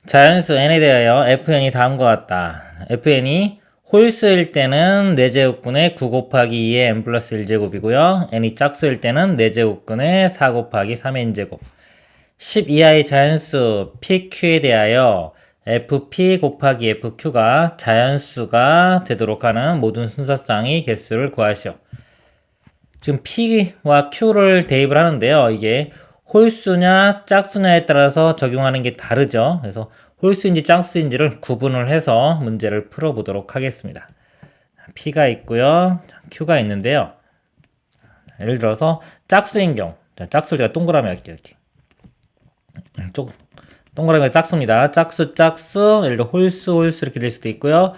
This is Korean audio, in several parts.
자연수 n에 대하여 fn이 다음과 같다. fn이 홀수일 때는 4제곱분의 9 곱하기 2의 n 플러스 1제곱이고요. n이 짝수일 때는 4제곱분의 4 곱하기 3의 n제곱. 10 이하의 자연수 pq에 대하여 fp 곱하기 fq가 자연수가 되도록 하는 모든 순서쌍의 개수를 구하시오. 지금 p와 q를 대입을 하는데요. 이게 홀수냐 짝수냐에 따라서 적용하는 게 다르죠. 그래서 홀수인지 짝수인지를 구분을 해서 문제를 풀어보도록 하겠습니다. p가 있고요. q가 있는데요. 예를 들어서 짝수인 경우, 짝수를 제가 동그라미 할게요. 이렇게. 동그라미가 짝수입니다. 짝수, 예를 들어 홀수 이렇게 될 수도 있고요.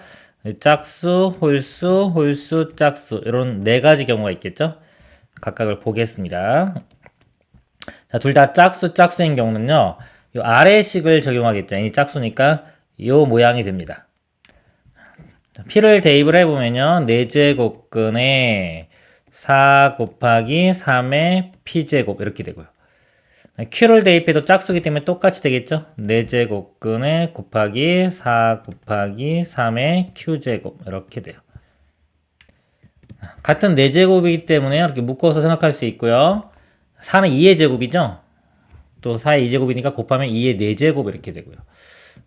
짝수, 홀수, 짝수 이런 네 가지 경우가 있겠죠. 각각을 보겠습니다. 자, 둘 다 짝수인 경우는요. 이 아래식을 적용하겠죠. 이 짝수니까 이 모양이 됩니다. p를 대입을 해보면요. 4제곱근에 4 곱하기 3의 p제곱 이렇게 되고요. q를 대입해도 짝수기 때문에 똑같이 되겠죠. 4제곱근에 곱하기 4 곱하기 3의 q제곱 이렇게 돼요. 같은 4제곱이기 때문에 이렇게 묶어서 생각할 수 있고요. 4는 2의 제곱이죠. 또 4의 2제곱이니까 곱하면 2의 4제곱 이렇게 되고요.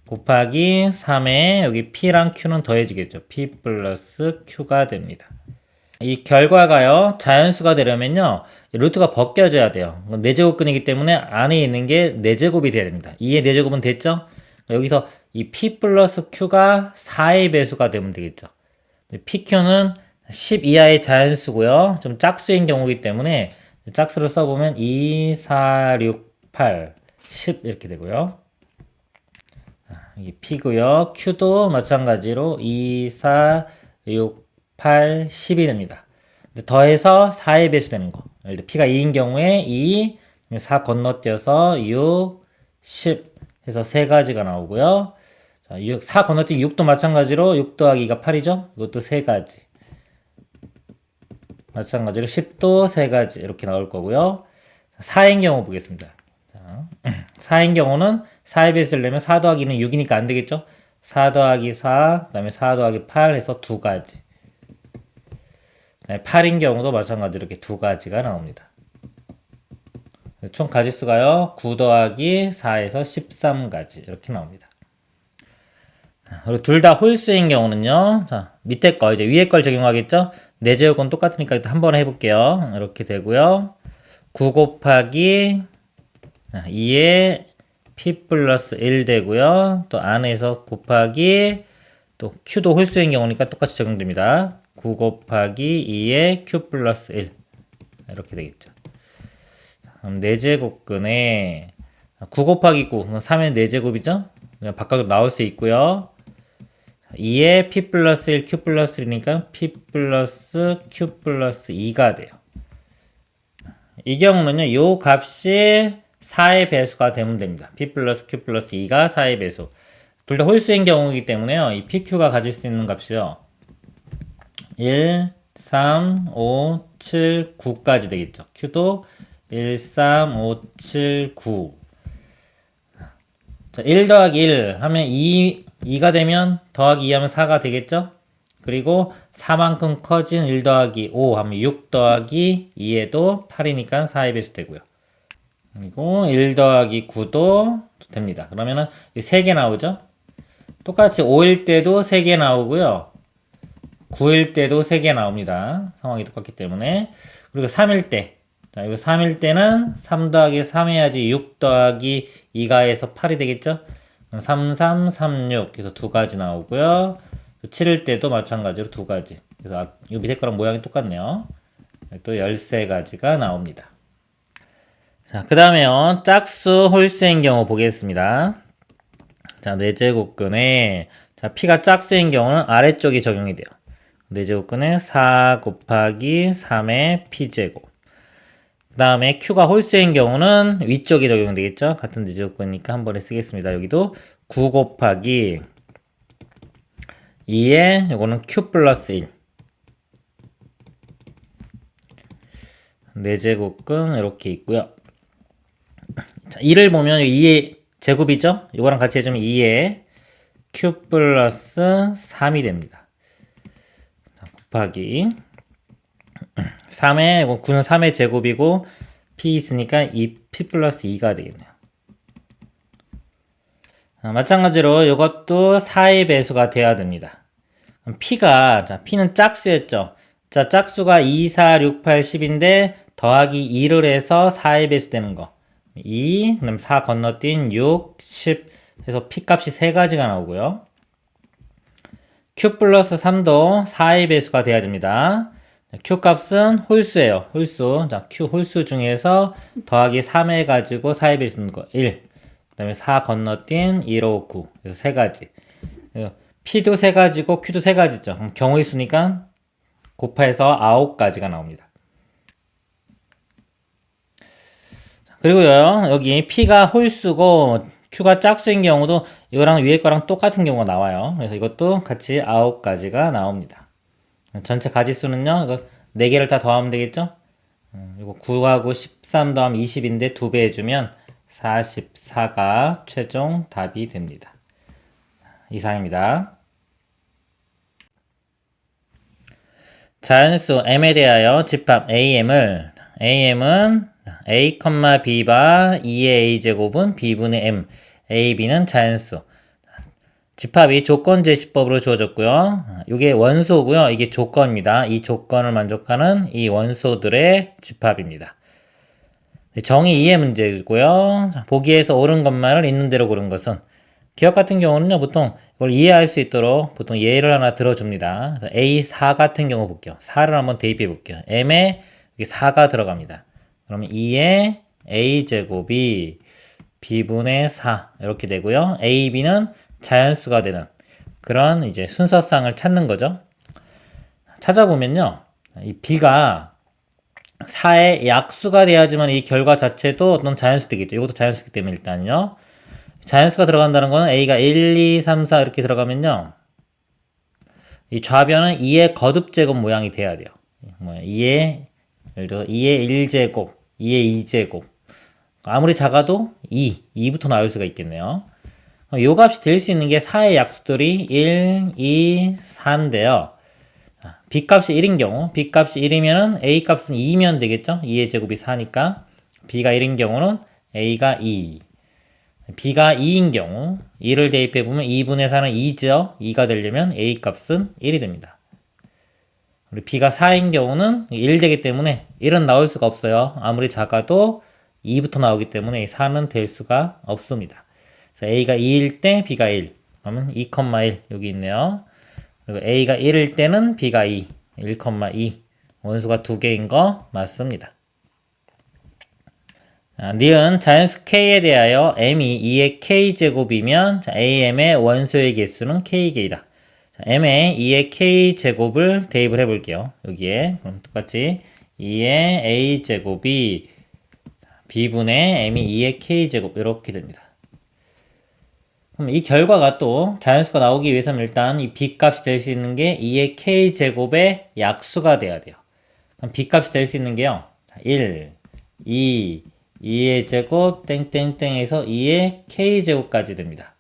곱하기 3에 여기 p랑 q는 더해지겠죠. p 플러스 q가 됩니다. 이 결과가요. 자연수가 되려면요. 루트가 벗겨져야 돼요. 4제곱근이기 때문에 안에 있는 게 4제곱이 돼야 됩니다. 2의 4제곱은 됐죠? 여기서 이 p 플러스 q가 4의 배수가 되면 되겠죠. pq는 10 이하의 자연수고요. 좀 짝수인 경우이기 때문에 짝수를 써보면 2, 4, 6, 8, 10 이렇게 되고요. 이게 p고요. q도 마찬가지로 2, 4, 6, 8, 10이 됩니다. 더해서 4의 배수 되는 거. 예를 들어 p가 2인 경우에 2, 4 건너뛰어서 6, 10 해서 세 가지가 나오고요. 자, 4 건너뛰기 6도 마찬가지로 6 더하기 2가 8이죠. 이것도 세 가지. 마찬가지로 10도 세 가지 이렇게 나올 거고요. 4인 경우 보겠습니다. 자, 4인 경우는 4의 배수를 내면 4 더하기는 6이니까 안 되겠죠? 4 더하기 4, 그 다음에 4 더하기 8 해서 두 가지. 8인 경우도 마찬가지로 이렇게 두 가지가 나옵니다. 총 가지수가요, 9 더하기 4에서 13가지 이렇게 나옵니다. 그리고 둘 다 홀수인 경우는요, 자, 밑에 거, 이제 위에 걸 적용하겠죠? 4제곱은 똑같으니까 일단 한 번 해볼게요. 이렇게 되고요. 9 곱하기 2에 p 플러스 1 되고요. 또 안에서 곱하기 또 q도 홀수인 경우니까 똑같이 적용됩니다. 9 곱하기 2에 q 플러스 1 이렇게 되겠죠. 그럼 4제곱근에 9 곱하기 9, 3의 4제곱이죠? 그냥 바깥으로 나올 수 있고요. 2에 p 플러스 1, q 플러스 1이니까 p 플러스 q 플러스 2가 돼요. 이 경우는요, 요 값이 4의 배수가 되면 됩니다. p 플러스 q 플러스 2가 4의 배수. 둘 다 홀수인 경우이기 때문에요, 이 pq가 가질 수 있는 값이요. 1, 3, 5, 7, 9까지 되겠죠. q도 1, 3, 5, 7, 9. 자, 1 더하기 1 하면 2가 되면 더하기 2 하면 4가 되겠죠? 그리고 4만큼 커진 1 더하기 5 하면 6 더하기 2에도 8이니까 4의 배수 되고요. 그리고 1 더하기 9도 됩니다. 그러면은 3개 나오죠? 똑같이 5일 때도 3개 나오고요. 9일 때도 3개 나옵니다. 상황이 똑같기 때문에. 그리고 3일 때. 자, 이거 3일 때는 3 더하기 3 해야지 6 더하기 2가 해서 8이 되겠죠? 3, 3, 3, 6. 그래서 두 가지 나오고요. 7일 때도 마찬가지로 두 가지. 그래서 이 밑에 거랑 모양이 똑같네요. 또 13가지가 나옵니다. 자, 그 다음에요. 짝수 홀수인 경우 보겠습니다. 자, 4제곱근에 자, p가 짝수인 경우는 아래쪽이 적용이 돼요. 4제곱근에 4 곱하기 3의 p제곱. 그 다음에 q가 홀수인 경우는 위쪽이 적용되겠죠. 같은 4제곱근이니까 한 번에 쓰겠습니다. 여기도 9 곱하기 2에 요거는 q 플러스 1. 4제곱근 이렇게 있고요. 자, 2를 보면 2의 제곱이죠? 이거랑 같이 해주면 2에 q 플러스 3이 됩니다. 곱하기 3에, 이거 9는 3의 제곱이고 p 있으니까 2p 플러스 2가 되겠네요. 마찬가지로 이것도 4의 배수가 돼야 됩니다. p가, 자, p는 짝수였죠. 자, 짝수가 2, 4, 6, 8, 10인데 더하기 2를 해서 4의 배수 되는 거. 2, 그 다음 4 건너뛴 6, 10 해서 p 값이 3가지가 나오고요. q 플러스 3도 4의 배수가 돼야 됩니다. q 값은 홀수예요. 홀수. 자, q 홀수 중에서 더하기 3 해가지고 4의 배수는 거 1. 그 다음에 4 건너뛴 1, 5, 9. 그래서 3가지. p도 3가지고 q도 3가지죠. 그럼 경우의 수니까 곱해서 9가지가 나옵니다. 그리고요, 여기 p가 홀수고 q가 짝수인 경우도 이거랑 위에 거랑 똑같은 경우가 나와요. 그래서 이것도 같이 9가지가 나옵니다. 전체 가지수는요, 이거 4개를 다 더하면 되겠죠? 이거 9하고 13 더하면 20인데 2배 해주면 44가 최종 답이 됩니다. 이상입니다. 자연수 m에 대하여 집합 am은 a, b바 2의 a제곱은 b분의 m, a, b는 자연수. 집합이 조건제시법으로 주어졌고요. 이게 원소고요. 이게 조건입니다. 이 조건을 만족하는 이 원소들의 집합입니다. 정의 2의 문제고요. 보기에서 옳은 것만을 있는 대로 고른 것은 기억 같은 경우는요, 보통 이걸 이해할 수 있도록 보통 예를 하나 들어줍니다. A4 같은 경우 볼게요. 4를 한번 대입해 볼게요. M에 여기 4가 들어갑니다. 그러면 2의 A제곱이 B분의 4 이렇게 되고요. A, B는 자연수가 되는 그런 이제 순서상을 찾는 거죠. 찾아보면요. 이 B가 4의 약수가 돼야지만 이 결과 자체도 어떤 자연수 되겠죠. 이것도 자연수기 때문에 일단요. 자연수가 들어간다는 거는 A가 1, 2, 3, 4 이렇게 들어가면요. 이 좌변은 2의 거듭제곱 모양이 돼야 돼요. 2의, 예를 들어 2의 1제곱, 2의 2제곱. 아무리 작아도 2부터 나올 수가 있겠네요. 이 값이 될 수 있는 게 4의 약수들이 1, 2, 4인데요. B값이 1인 경우, B값이 1이면은 A값은 2면 되겠죠? 2의 제곱이 4니까. B가 1인 경우는 A가 2. B가 2인 경우 2를 대입해보면 2분의 4는 2죠. 2가 되려면 A값은 1이 됩니다. 그리고 B가 4인 경우는 1 되기 때문에 1은 나올 수가 없어요. 아무리 작아도 2부터 나오기 때문에 4는 될 수가 없습니다. 그래서 A가 2일 때 B가 1. 그러면 2,1 여기 있네요. 그리고 A가 1일 때는 B가 2. 1,2 원수가 2개인 거 맞습니다. 니은 자연수 K에 대하여 M이 2의 K제곱이면 AM의 원소의 개수는 K개이다. M에 2의 K제곱을 대입을 해볼게요. 여기에 그럼 똑같이 2의 A제곱이 B분의 M이 2의 K제곱 이렇게 됩니다. 그럼 이 결과가 또 자연수가 나오기 위해서는 일단 이 B값이 될 수 있는 게 2의 K제곱의 약수가 돼야 돼요. 그럼 B값이 될 수 있는 게요. 1, 2, 2의 제곱 땡땡땡에서 2의 k제곱까지 됩니다.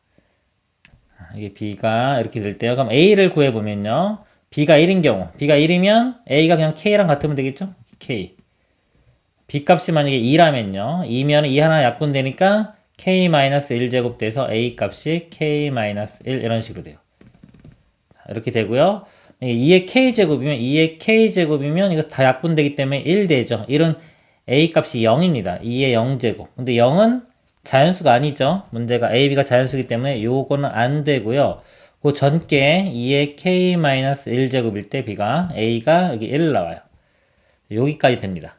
이게 b가 이렇게 될 때요. 그럼 a를 구해보면요. b가 1인 경우 b가 1이면 a가 그냥 k랑 같으면 되겠죠? k b값이 만약에 2라면요. 2면 2 하나 약분되니까 k-1제곱 돼서 a값이 k-1 이런 식으로 돼요. 이렇게 되고요. 2의 k제곱이면 이거 다 약분되기 때문에 1 되죠. 1은 A값이 0입니다. 2의 0제곱. 근데 0은 자연수가 아니죠. 문제가 A, B가 자연수이기 때문에 요거는 안 되고요. 그 전께 2의 K-1제곱일 때 B가 A가 여기 1 나와요. 여기까지 됩니다.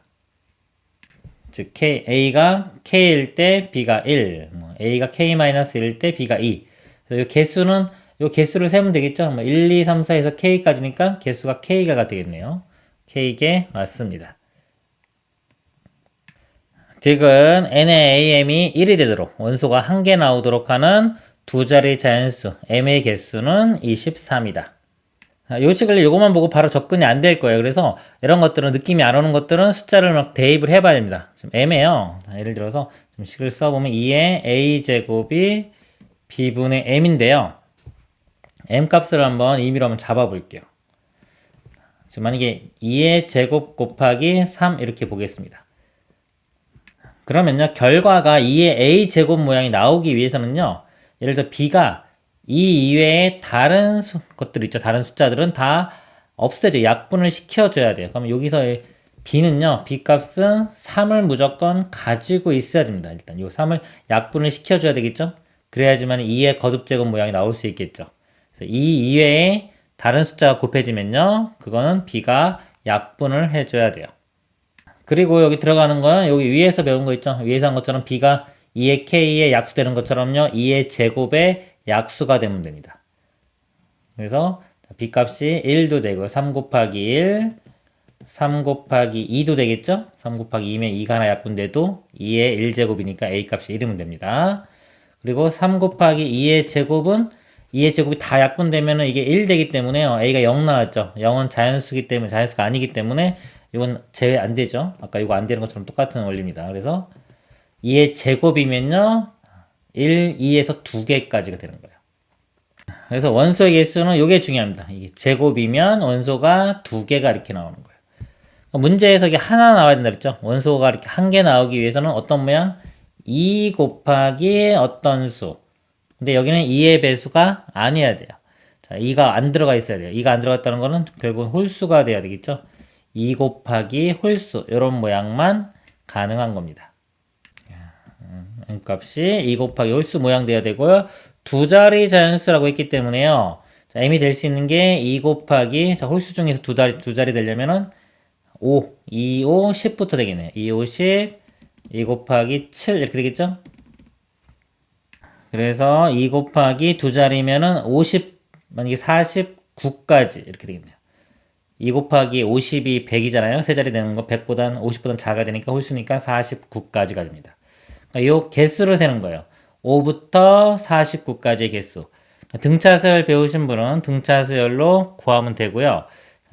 즉 A가 K일 때 B가 1, A가 K-1일 때 B가 2. 그래서 요 개수를 세면 되겠죠. 1, 2, 3, 4에서 K까지니까 개수가 K가 되겠네요. K개 맞습니다. 딕은 n의 am이 1이 되도록 원소가 1개 나오도록 하는 두 자리 자연수 m의 개수는 23이다. 요식을 요것만 보고 바로 접근이 안 될 거예요. 그래서 이런 것들은 느낌이 안 오는 것들은 숫자를 막 대입을 해봐야 됩니다. 지금 m에요. 예를 들어서 좀 식을 써보면 2의 a제곱이 b분의 m인데요. m 값을 한번 임의로 한번 잡아볼게요. 지금 만약에 2의 제곱 곱하기 3 이렇게 보겠습니다. 그러면요, 결과가 2의 a제곱 모양이 나오기 위해서는요, 예를 들어 b가 이 이외에 다른 것들 있죠. 다른 숫자들은 다 없애줘. 약분을 시켜줘야 돼요. 그러면 여기서 b는요, b 값은 3을 무조건 가지고 있어야 됩니다. 일단 이 3을 약분을 시켜줘야 되겠죠. 그래야지만 2의 거듭제곱 모양이 나올 수 있겠죠. 그래서 이 이외에 다른 숫자가 곱해지면요, 그거는 b가 약분을 해줘야 돼요. 그리고 여기 들어가는 건 여기 위에서 배운 거 있죠. 위에서 한 것처럼 b가 2의 k에 약수되는 것처럼요, 2의 제곱에 약수가 되면 됩니다. 그래서 b 값이 1도 되고 3 곱하기 1, 3 곱하기 2도 되겠죠? 3 곱하기 2면 2가 하나 약분돼도 2의 1제곱이니까 a 값이 1이면 됩니다. 그리고 3 곱하기 2의 제곱은 2의 제곱이 다 약분되면 이게 1 되기 때문에요. a가 0 나왔죠. 0은 자연수기 때문에 자연수가 아니기 때문에 이건 제외 안 되죠. 아까 이거 안 되는 것처럼 똑같은 원리입니다. 그래서 2의 제곱이면요, 1, 2에서 2개까지가 되는 거예요. 그래서 원소의 개수는 이게 중요합니다. 이게 제곱이면 원소가 2개가 이렇게 나오는 거예요. 문제에서 이게 하나 나와야 된다 그랬죠. 원소가 이렇게 한 개 나오기 위해서는 어떤 모양? 2 곱하기 어떤 수. 근데 여기는 2의 배수가 아니어야 돼요. 자, 2가 안 들어가 있어야 돼요. 2가 안 들어갔다는 거는 결국 홀수가 돼야 되겠죠. 2 곱하기 홀수, 이런 모양만 가능한 겁니다. 값이 2 곱하기 홀수 모양 돼야 되고요. 두 자리 자연수라고 했기 때문에요. 자, m이 될 수 있는 게 2 곱하기, 자, 홀수 중에서 두 자리 되려면은 5, 2, 5, 10부터 되겠네요. 2, 5, 10, 2 곱하기 7 이렇게 되겠죠? 그래서 2 곱하기 두 자리면은 50, 만약에 49까지 이렇게 되겠네요. 2 곱하기 50이 100이잖아요. 세 자리 되는 거 100보단 50보단 작아야 되니까 홀수니까 49까지가 됩니다. 그러니까 요 개수를 세는 거예요. 5부터 49까지의 개수. 등차수열 배우신 분은 등차수열로 구하면 되고요.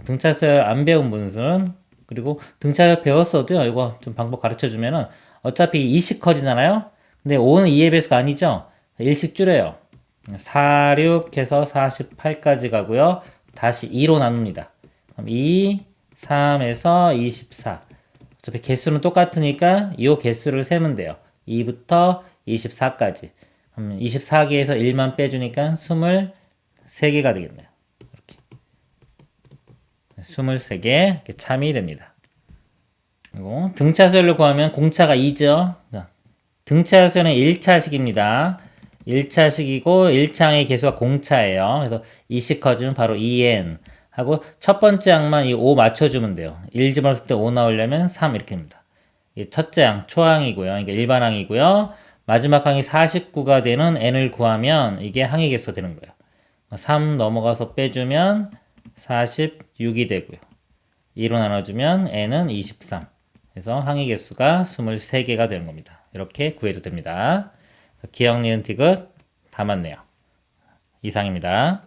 등차수열 안 배운 분은, 그리고 등차수열 배웠어도요, 이거 좀 방법 가르쳐 주면은 어차피 2씩 커지잖아요. 근데 5는 2의 배수가 아니죠. 1씩 줄여요. 46 해서 48까지 가고요. 다시 2로 나눕니다. 그럼 2, 3에서 24. 어차피 개수는 똑같으니까 이 개수를 세면 돼요. 2부터 24까지. 그럼 24개에서 1만 빼주니까 23개가 되겠네요. 이렇게. 23개 이렇게 참이 됩니다. 그리고 등차수열로 구하면 공차가 2죠. 등차수열은 1차식입니다. 1차식이고 1차항의 개수가 공차예요. 그래서 2씩 커지면 바로 2n 하고 첫 번째 항만 이 5 맞춰주면 돼요. 1 집어넣을 때 5 나오려면 3 이렇게 됩니다. 첫째 항, 초항이고요. 그러니까 일반항이고요. 마지막 항이 49가 되는 n을 구하면 이게 항의 개수가 되는 거예요. 3 넘어가서 빼주면 46이 되고요. 2로 나눠주면 n은 23. 그래서 항의 개수가 23개가 되는 겁니다. 이렇게 구해도 됩니다. 기억, 니은, 디귿 다 맞네요. 이상입니다.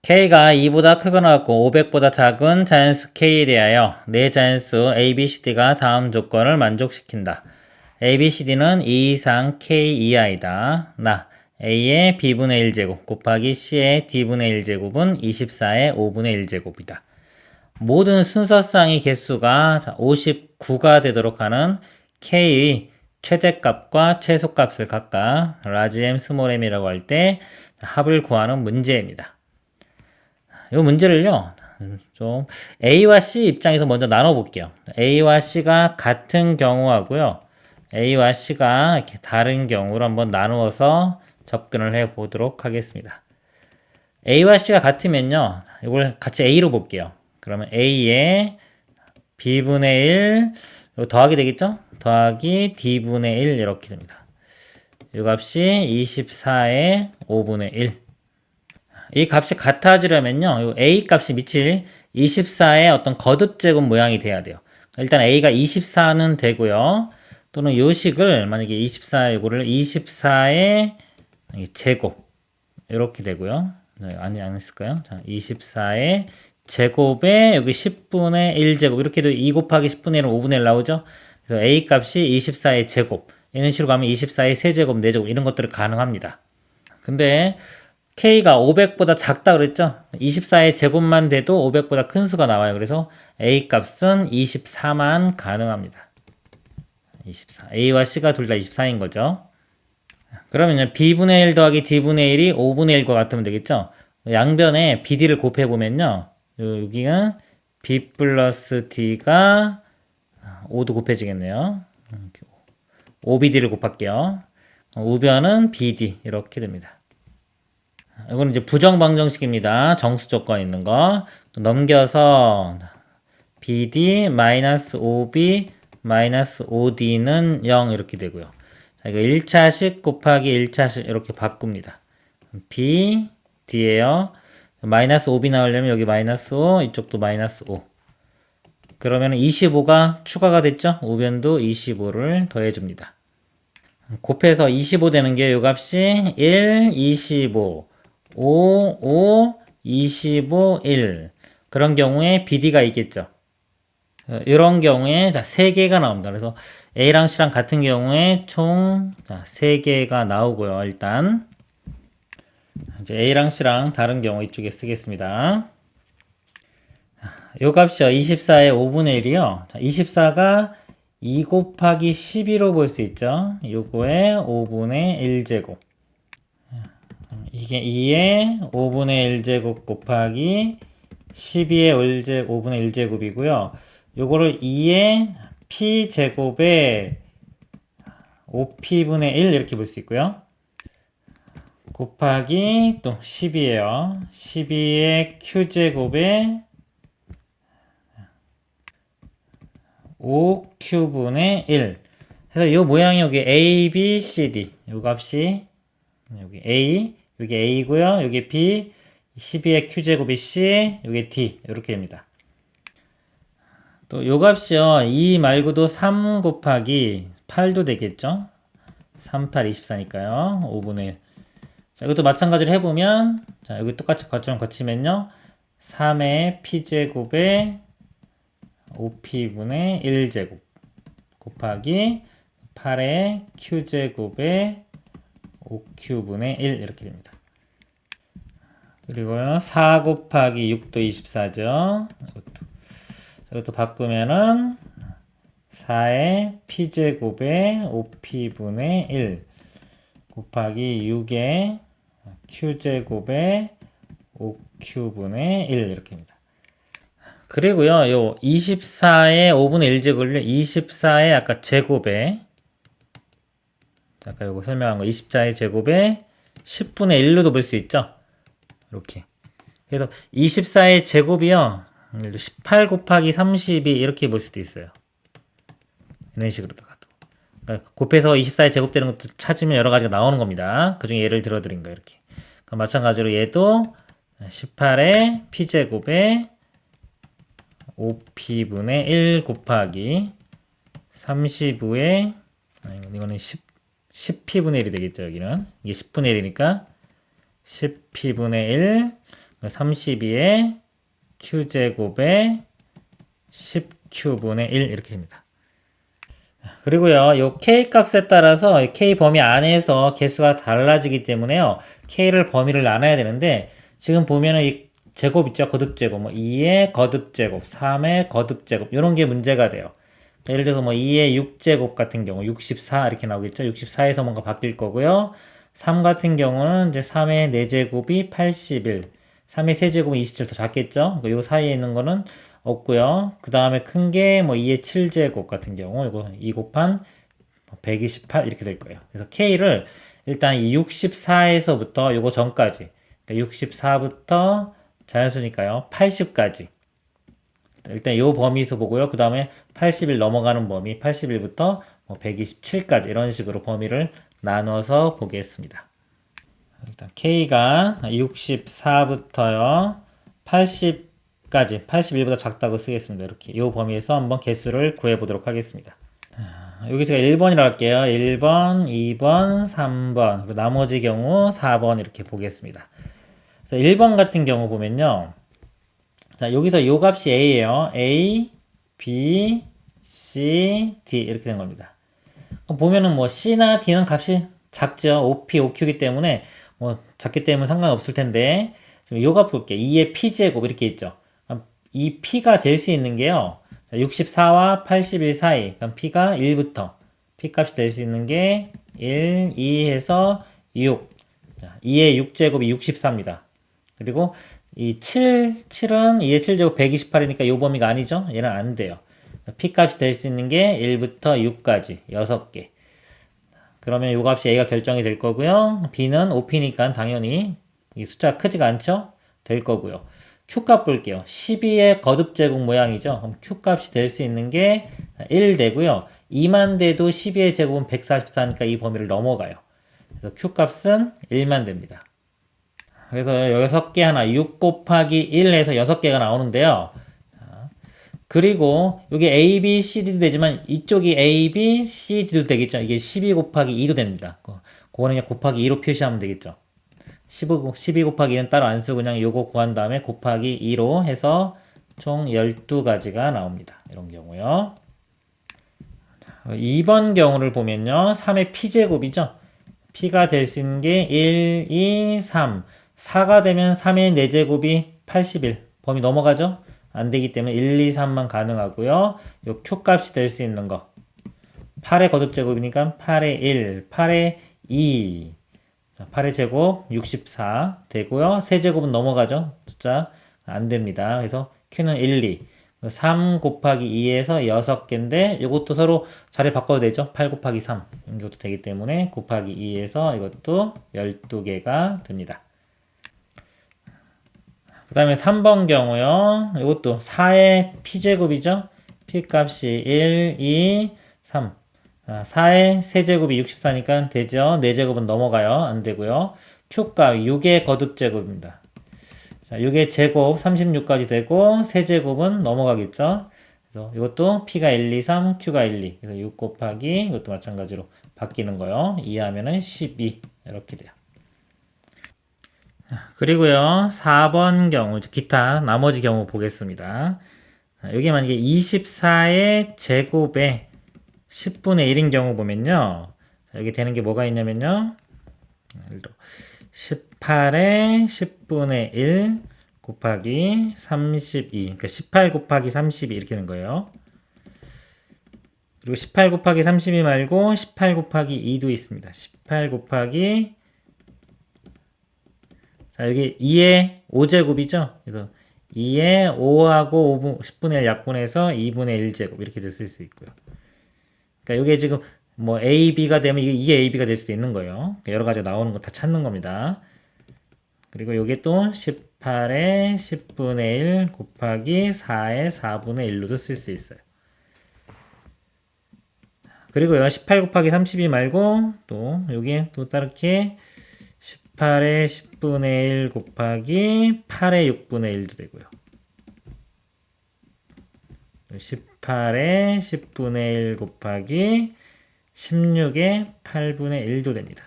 K가 2보다 크거나 같고 500보다 작은 자연수 K에 대하여 네 자연수 A, B, C, D가 다음 조건을 만족시킨다. A, B, C, D는 2 이상 K 이하이다. 나 A의 B분의 1제곱 곱하기 C의 D분의 1제곱은 24의 5분의 1제곱이다. 모든 순서쌍의 개수가 59가 되도록 하는 K의 최대값과 최소값을 각각 라지 M, 스몰 m이라고 할 때 합을 구하는 문제입니다. 이 문제를요, 좀 A와 C 입장에서 먼저 나눠볼게요. A와 C가 같은 경우하고요, A와 C가 이렇게 다른 경우로 한번 나누어서 접근을 해 보도록 하겠습니다. A와 C가 같으면요, 이걸 같이 A로 볼게요. 그러면 A에 B분의 1, 이거 더하기 되겠죠? 더하기 D분의 1 이렇게 됩니다. 이 값이 24의 5분의 1. 이 값이 같아지려면요, 이 A 값이 미칠 24의 어떤 거듭제곱 모양이 돼야 돼요. 일단 A가 24는 되고요. 또는 요 식을 만약에 24, 요거를 24의 제곱 이렇게 되고요. 아니 안 했을까요? 자, 24의 제곱에 여기 10분의 1제곱 이렇게도 2 곱하기 10분의 1은 5분의 1 나오죠. 그래서 A 값이 24의 제곱 이런 식으로 가면 24의 세제곱, 4제곱 이런 것들이 가능합니다. 근데 K가 500보다 작다 그랬죠? 24의 제곱만 돼도 500보다 큰 수가 나와요. 그래서 A 값은 24만 가능합니다. 24. A와 C가 둘 다 24인 거죠. 그러면 B분의 1 더하기 D분의 1이 5분의 1과 같으면 되겠죠? 양변에 BD를 곱해보면요. 여기가 B 플러스 D가 5도 곱해지겠네요. 5BD를 곱할게요. 우변은 BD 이렇게 됩니다. 이거는 이제 부정방정식입니다. 정수 조건 있는 거 넘겨서 BD 마이너스 5B 마이너스 5D는 0 이렇게 되고요. 자, 이거 1차식 곱하기 1차식 이렇게 바꿉니다. B, D에요. 마이너스 5B 나오려면 여기 마이너스 5, 이쪽도 마이너스 5. 그러면 25가 추가가 됐죠? 우변도 25를 더해줍니다. 곱해서 25 되는 게 요 값이 1, 25, 5, 5, 25, 1. 그런 경우에 BD가 있겠죠. 이런 경우에 자 3개가 나옵니다. 그래서 A랑 C랑 같은 경우에 총 3개가 나오고요. 일단 이제 A랑 C랑 다른 경우 이쪽에 쓰겠습니다. 요 값이요. 24의 5분의 1이요. 자, 24가 2 곱하기 12로 볼 수 있죠. 요거의 5분의 1제곱. 이게 2의 5분의 1제곱 곱하기 12의 5분의 1제곱이고요. 요거를 2의 p제곱에 5p분의 1 이렇게 볼 수 있고요. 곱하기 또 12에요. 12의 q제곱에 5q분의 1. 그래서 요 모양이 여기 a, b, c, d. 요 값이 여기 a, 여기 a고요. 여기 b, 12의 q제곱이 c, 여기 d. 이렇게 됩니다. 또 요 값이요. 2 말고도 3 곱하기 8도 되겠죠? 3, 8, 24니까요. 5분의 1. 자, 이것도 마찬가지로 해보면, 자, 여기 똑같이 과점 거치면요. 3의 p제곱에 5p분의 1제곱 곱하기 8의 q제곱에 5q분의 1 이렇게 됩니다. 그리고요. 4 곱하기 6도 24죠. 이것도 바꾸면은 4의 p제곱에 5p분의 1 곱하기 6의 q제곱에 5q분의 1 이렇게 됩니다. 그리고요, 요 24의 5분의 1제곱을 24의 아까 제곱에 아까 요거 설명한 거 24의 제곱에 10분의 1로도 볼 수 있죠? 이렇게. 그래서 24의 제곱이요, 18 곱하기 32 이렇게 볼 수도 있어요. 이런 식으로도 가도. 그러니까 곱해서 24의 제곱되는 것도 찾으면 여러 가지가 나오는 겁니다. 그 중에 예를 들어드린 거 이렇게. 그럼 마찬가지로 얘도 18의 p제곱에 5p분의 1 곱하기 35의 이거는 10p분의 1이 되겠죠. 여기는 이게 10분의 1이니까 10p분의 1 32의 q제곱에 10q분의 1 이렇게 됩니다. 그리고요, 요 k 값에 따라서 k 범위 안에서 개수가 달라지기 때문에요, k를 범위를 나눠야 되는데, 지금 보면은 이 제곱 있죠? 거듭제곱. 뭐 2의 거듭제곱, 3의 거듭제곱. 이런 게 문제가 돼요. 자, 예를 들어서 뭐 2의 6제곱 같은 경우 64 이렇게 나오겠죠? 64에서 뭔가 바뀔 거고요. 3 같은 경우는 이제 3의 4제곱이 81. 3의 세제곱은 27 더 작겠죠? 요 사이에 있는 거는 없고요. 그 다음에 큰 게 뭐 2의 7제곱 같은 경우 이거 2 곱한 128 이렇게 될 거예요. 그래서 K를 일단 이 64에서부터 요거 전까지, 그러니까 64부터 자연수니까요 80까지 일단 요 범위에서 보고요. 그 다음에 80일 넘어가는 범위 81부터 뭐 127까지 이런 식으로 범위를 나눠서 보겠습니다. 일단 K가 64부터요 80까지 81보다 작다고 쓰겠습니다. 이렇게 요 범위에서 한번 개수를 구해 보도록 하겠습니다. 여기서 1번이라고 할게요. 1번, 2번, 3번, 그리고 나머지 경우 4번 이렇게 보겠습니다. 1번 같은 경우 보면요, 자, 여기서 요 값이 A예요. A, B, C, D 이렇게 된 겁니다. 그럼 보면은 뭐 C나 D는 값이 작죠. OP, OQ이기 때문에 뭐 작기 때문에 상관없을 텐데 지금 요 값 볼게요. 2의 P제곱 이렇게 있죠. 그럼 이 P가 될 수 있는 게요. 64와 81 사이. 그럼 P가 1부터 P 값이 될 수 있는 게 1, 2 해서 6. 자, 2의 6제곱이 64입니다. 그리고 이 7은 2의 7제곱 128이니까 요 범위가 아니죠? 얘는 안 돼요. P 값이 될 수 있는 게 1부터 6까지 6개. 그러면 요 값이 A가 결정이 될 거고요. B는 OP니까 당연히 이 숫자가 크지가 않죠? 될 거고요. Q 값 볼게요. 12의 거듭제곱 모양이죠? 그럼 Q 값이 될 수 있는 게 1 되고요. 2만 돼도 12의 제곱은 144니까 이 범위를 넘어가요. 그래서 Q 값은 1만 됩니다. 그래서 6개 하나 6 곱하기 1 해서 6개가 나오는데요. 그리고 여기 A, B, C, D도 되지만 이쪽이 A, B, C, D도 되겠죠. 이게 12 곱하기 2도 됩니다. 그거는 그냥 곱하기 2로 표시하면 되겠죠. 12 곱하기 2는 따로 안 쓰고 그냥 요거 구한 다음에 곱하기 2로 해서 총 12가지가 나옵니다. 이런 경우요. 2번 경우를 보면요. 3의 P제곱이죠. P가 될 수 있는 게 1, 2, 3. 4가 되면 3의 4제곱이 81. 범위 넘어가죠? 안 되기 때문에 1, 2, 3만 가능하고요. 요 Q 값이 될 수 있는 거. 8의 거듭제곱이니까 8의 1, 8의 2. 8의 제곱 64 되고요. 세제곱은 넘어가죠. 숫자 안 됩니다. 그래서 Q는 1, 2. 3 곱하기 2에서 6개인데 이것도 서로 자리 바꿔도 되죠. 8 곱하기 3 이것도 되기 때문에 곱하기 2에서 이것도 12개가 됩니다. 그 다음에 3번 경우요. 이것도 4의 P제곱이죠. P값이 1, 2, 3. 4의 세제곱이 64니까 되죠. 4제곱은 넘어가요. 안 되고요. Q값 6의 거듭제곱입니다. 자, 6의 제곱 36까지 되고 세제곱은 넘어가겠죠. 그래서 이것도 P가 1, 2, 3, Q가 1, 2. 그래서 6 곱하기 이것도 마찬가지로 바뀌는 거요. 2하면은 12 이렇게 돼요. 그리고요. 4번 경우 기타 나머지 경우 보겠습니다. 여기 만약에 24의 제곱에 10분의 1인 경우 보면요. 여기 되는 게 뭐가 있냐면요. 18의 10분의 1 곱하기 32. 그러니까 18 곱하기 32 이렇게 되는 거예요. 그리고 18 곱하기 32 말고 18 곱하기 2도 있습니다. 18 곱하기 자, 여기 2의 5제곱이죠. 그래서 2의 5하고 5분, 10분의 1 약분해서 2분의 1제곱 이렇게 쓸 수 있고요. 그러니까 이게 지금 뭐 A, B가 되면 이게 A, B가 될 수도 있는 거예요. 그러니까 여러 가지 나오는 거 다 찾는 겁니다. 그리고 이게 또 18의 10분의 1 곱하기 4의 4분의 1로도 쓸 수 있어요. 그리고요, 18 곱하기 32 말고 또 여기에 또 다르게 18의 10분의 1 곱하기 8의 6분의 1도 되고요. 18의 10분의 1 곱하기 16의 8분의 1도 됩니다.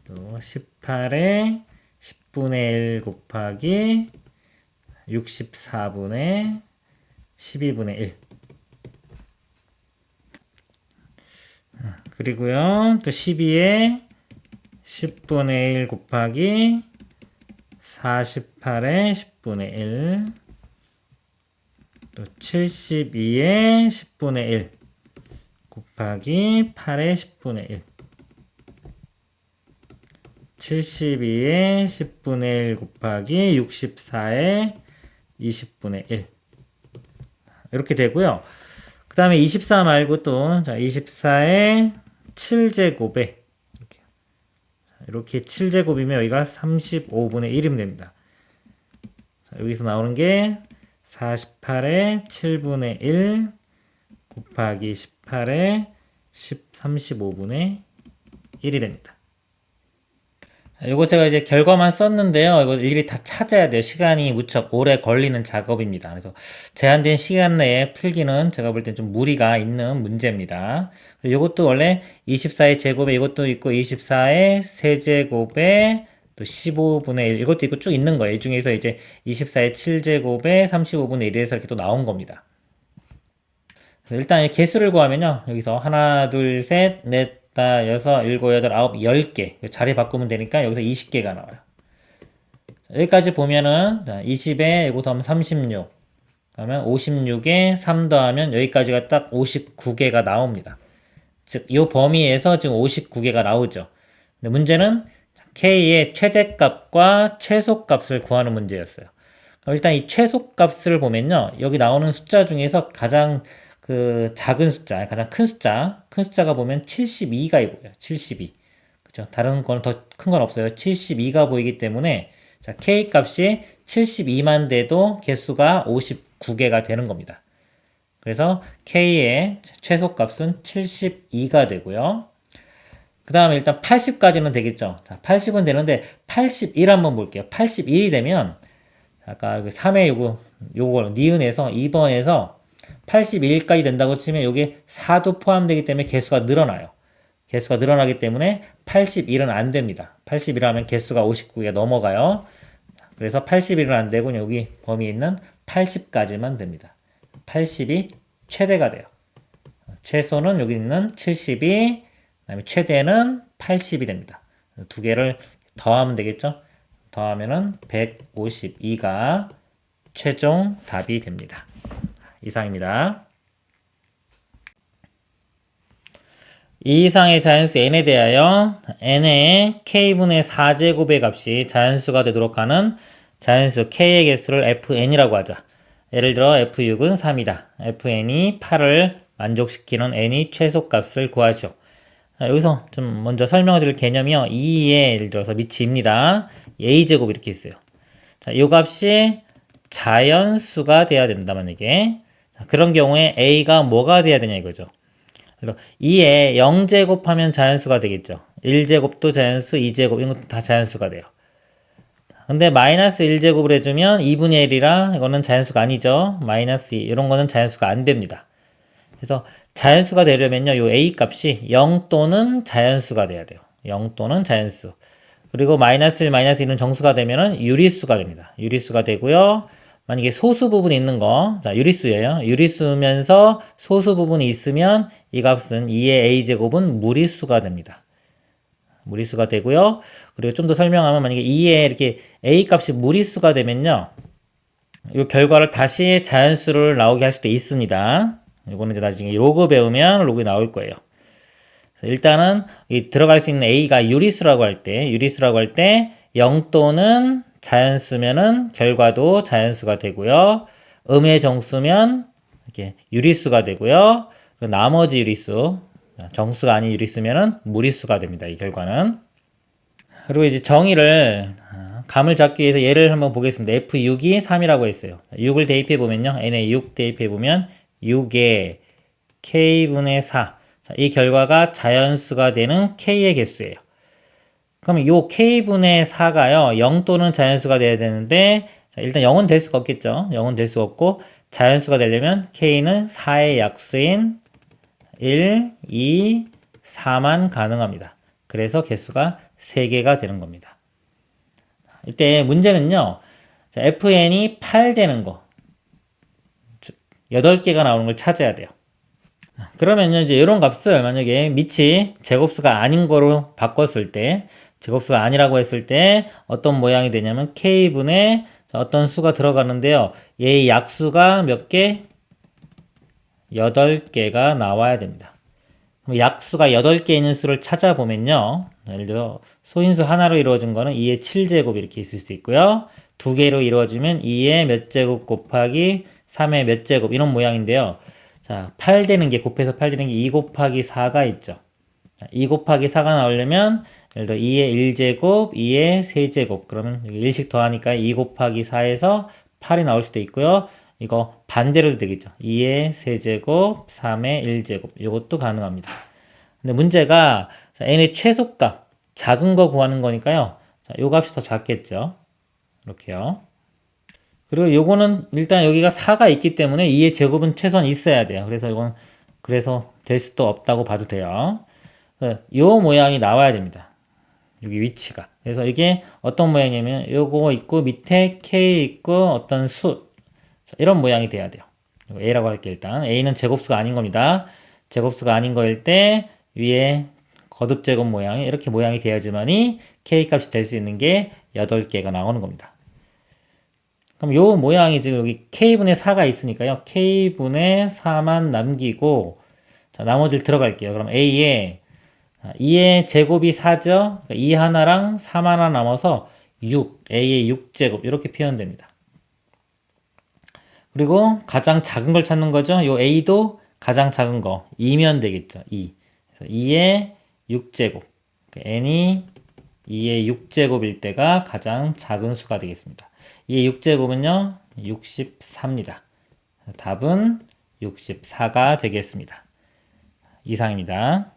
또 18의 10분의 1 곱하기 64분의 12분의 1. 그리고요, 또 12의 10분의 1 곱하기 48의 10분의 1. 또 72의 10분의 1 곱하기 8의 10분의 1. 72의 10분의 1 곱하기 64의 20분의 1. 이렇게 되고요. 그 다음에 24 말고 또, 자, 24의 7제곱에, 이렇게 7제곱이면 여기가 35분의 1이면 됩니다. 자, 여기서 나오는 게 48의 7분의 1 곱하기 18의 35분의 1이 됩니다. 이거 제가 이제 결과만 썼는데요. 이거 일일이 다 찾아야 돼요. 시간이 무척 오래 걸리는 작업입니다. 그래서 제한된 시간 내에 풀기는 제가 볼 땐 좀 무리가 있는 문제입니다. 이것도 원래 24의 제곱에 이것도 있고 24의 세제곱에 또 15분의 1 이것도 있고 쭉 있는 거예요. 이 중에서 이제 24의 7제곱에 35분의 1에서 이렇게 또 나온 겁니다. 일단 이 개수를 구하면요. 여기서 하나, 둘, 셋, 넷, 다, 여섯, 일곱, 여덟, 아홉, 10개. 자리 바꾸면 되니까 여기서 20개가 나와요. 여기까지 보면은 20에 이거 더하면 36. 그러면 56에 3 더하면 여기까지가 딱 59개가 나옵니다. 즉, 이 범위에서 지금 59개가 나오죠. 근데 문제는 K의 최대값과 최소값을 구하는 문제였어요. 일단 이 최소값을 보면요. 여기 나오는 숫자 중에서 가장 그 작은 숫자, 가장 큰 숫자가 보면 72가 보여요. 72. 그죠? 다른 거는 더 큰 건 없어요. 72가 보이기 때문에 자, K 값이 72만 돼도 개수가 59개가 되는 겁니다. 그래서 K의 최소값은 72가 되고요. 그 다음에 일단 80까지는 되겠죠. 자, 80은 되는데 81 한번 볼게요. 81이 되면 아까 3의 요걸 니은에서 2번에서 81까지 된다고 치면 여기 4도 포함되기 때문에 개수가 늘어나요. 개수가 늘어나기 때문에 81은 안 됩니다. 81 하면 개수가 59가 넘어가요. 그래서 81은 안 되고 여기 범위에 있는 80까지만 됩니다. 80이 최대가 돼요. 최소는 여기 있는 72, 그다음에 최대는 80이 됩니다. 두 개를 더하면 되겠죠? 더하면은 152가 최종 답이 됩니다. 이상입니다. 이 이상의 자연수 n에 대하여 n의 k분의 4제곱의 값이 자연수가 되도록 하는 자연수 k의 개수를 fn이라고 하자. 예를 들어 f6은 3이다. fn이 8을 만족시키는 n의 최소값을 구하시오. 여기서 좀 먼저 설명을 드릴 개념이요. 2의 예를 들어서 미치입니다. a제곱 이렇게 있어요. 자, 이 값이 자연수가 돼야 된다 만약에. 자, 그런 경우에 a가 뭐가 돼야 되냐 이거죠. 2에 0제곱하면 자연수가 되겠죠. 1제곱도 자연수, 2제곱 이런 것도 다 자연수가 돼요. 근데 마이너스 1제곱을 해주면 2분의 1이라 이거는 자연수가 아니죠. 마이너스 2 이런 거는 자연수가 안 됩니다. 그래서 자연수가 되려면요. 요 a 값이 0 또는 자연수가 돼야 돼요. 0 또는 자연수. 그리고 마이너스 1, 마이너스 2는 정수가 되면은 유리수가 됩니다. 유리수가 되고요. 만약에 소수 부분이 있는 거, 자, 유리수예요. 유리수면서 소수 부분이 있으면 이 값은 2의 a제곱은 무리수가 됩니다. 무리수가 되고요. 그리고 좀 더 설명하면 만약에 2의 이렇게 a 값이 무리수가 되면요. 이 결과를 다시 자연수를 나오게 할 수도 있습니다. 이거는 이제 나중에 로그 배우면 로그에 나올 거예요. 일단은 이 들어갈 수 있는 a가 유리수라고 할 때 0 또는 자연수면은 결과도 자연수가 되고요. 음의 정수면 이렇게 유리수가 되고요. 나머지 유리수, 정수가 아닌 유리수면은 무리수가 됩니다. 이 결과는. 그리고 이제 정의를 감을 잡기 위해서 예를 한번 보겠습니다. F6이 3이라고 했어요. 6을 대입해 보면요. n에 6 대입해 보면 6에 k분의 4. 자, 이 결과가 자연수가 되는 k의 개수예요. 그러면 요 k분의 4가요. 0 또는 자연수가 돼야 되는데 자, 일단 0은 될 수가 없겠죠. 0은 될 수가 없고 자연수가 되려면 k는 4의 약수인 1, 2, 4만 가능합니다. 그래서 개수가 3개가 되는 겁니다. 이때 문제는요. 자, fn이 8 되는 거 8개가 나오는 걸 찾아야 돼요. 그러면 이제 이런 값을 만약에 밑이 제곱수가 아닌 거로 바꿨을 때 제곱수가 아니라고 했을 때 어떤 모양이 되냐면 k분의 어떤 수가 들어가는데요. 얘의 약수가 몇 개? 8개가 나와야 됩니다. 그럼 약수가 8개 있는 수를 찾아보면요. 예를 들어 소인수 하나로 이루어진 거는 2의 7제곱 이렇게 있을 수 있고요. 2개로 이루어지면 2의 몇 제곱 곱하기 3의 몇 제곱 이런 모양인데요. 자, 8 되는 게 곱해서 8 되는 게 2 곱하기 4가 있죠. 2 곱하기 4가 나오려면 예를 들어 2의 1제곱, 2의 세제곱 그러면 1씩 더하니까 2 곱하기 4에서 8이 나올 수도 있고요. 이거 반대로도 되겠죠. 2의 세제곱, 3의 1제곱 이것도 가능합니다. 근데 문제가 자, n의 최소값 작은 거 구하는 거니까요. 자, 요 값이 더 작겠죠. 이렇게요. 그리고 요거는 일단 여기가 4가 있기 때문에 2의 제곱은 최소한 있어야 돼요. 그래서 이건 그래서 될 수도 없다고 봐도 돼요. 요 모양이 나와야 됩니다. 여기 위치가. 그래서 이게 어떤 모양이냐면 요거 있고 밑에 K 있고 어떤 수. 자, 이런 모양이 돼야 돼요. 이거 A라고 할게 일단. A는 제곱수가 아닌 겁니다. 제곱수가 아닌 거일 때 위에 거듭 제곱 모양이 이렇게 모양이 돼야지만이 K 값이 될 수 있는 게 8개가 나오는 겁니다. 그럼 요 모양이 지금 여기 K분의 4가 있으니까요. K분의 4만 남기고 자, 나머지를 들어갈게요. 그럼 A에 2의 제곱이 4죠? 그러니까 2 하나랑 3 하나 남아서 6, A의 6제곱 이렇게 표현됩니다. 그리고 가장 작은 걸 찾는 거죠. 요 A도 가장 작은 거 2면 되겠죠. 2. 그래서 2의 6제곱. 그러니까 N이 2의 6제곱일 때가 가장 작은 수가 되겠습니다. 2의 6제곱은요. 64입니다. 답은 64가 되겠습니다. 이상입니다.